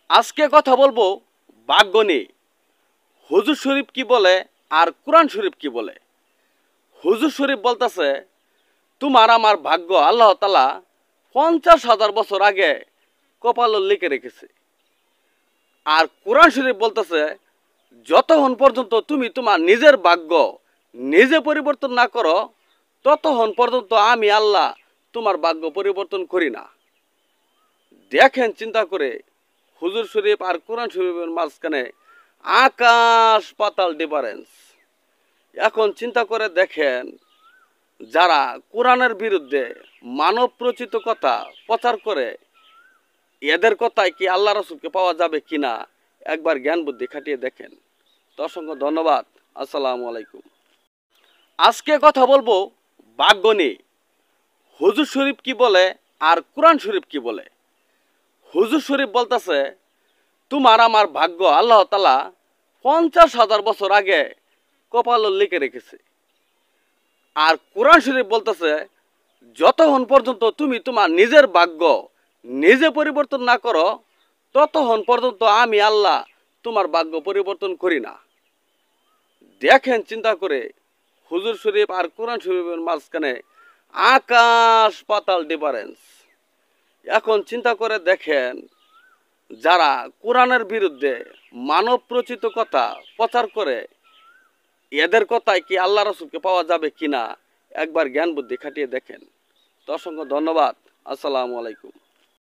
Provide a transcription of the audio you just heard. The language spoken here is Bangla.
আজকে কথা বলবো ভাগ্য নিয়ে। হুজুর শরীফ কি বলে আর কোরআন শরীফ কি বলে। হুজুর শরীফ বলতেছে, তোমার আমার ভাগ্য আল্লাহ তাআলা 50,000 বছর আগে কপাল লিখে রেখেছে। আর কোরআন শরীফ বলতেছে, যতক্ষণ পর্যন্ত তুমি তোমার নিজের ভাগ্য নিজে পরিবর্তন না করো, ততক্ষণ পর্যন্ত আমি আল্লাহ তোমার ভাগ্য পরিবর্তন করি না। দেখেন চিন্তা করে, হুজুর শরীফ আর কোরআন শরীফের মাঝখানে আকাশ পাতাল ডিফারেন্স। এখন চিন্তা করে দেখেন, যারা কোরআনের বিরুদ্ধে মানব প্রচিত কথা প্রচার করে, এদের কথায় কি আল্লাহ রাসূলকে পাওয়া যাবে কিনা একবার জ্ঞান বুদ্ধি খাটিয়ে দেখেন। তো অসংখ্য ধন্যবাদ। আসসালামু আলাইকুম। আজকে কথা বলবো ভাগ্য নিয়ে। হুজুর শরীফ কি বলে আর কোরআন শরীফ কি বলে। হুজুর শরীফ বলতেছে, তোমার আমার ভাগ্য আল্লাহ তাআলা 50,000 বছর আগে কপাল লিখে রেখেছে। আর কোরআন শরীফ বলতেছে, যতক্ষণ পর্যন্ত তুমি তোমার নিজের ভাগ্য নিজে পরিবর্তন না করো, ততক্ষণ পর্যন্ত আমি আল্লাহ তোমার ভাগ্য পরিবর্তন করি না। দেখেন চিন্তা করে, হুজুর শরীফ আর কোরআন শরীফের মাঝখানে আকাশ পাতাল ডিফারেন্স। এখন চিন্তা করে দেখেন, যারা কোরআনের বিরুদ্ধে মানব প্রচিত কথা প্রচার করে, এদের কথায় কি আল্লাহ রাসূলকে পাওয়া যাবে কিনা একবার জ্ঞান বুদ্ধি খাটিয়ে দেখেন। তো অসংখ্য ধন্যবাদ। আসসালামু আলাইকুম।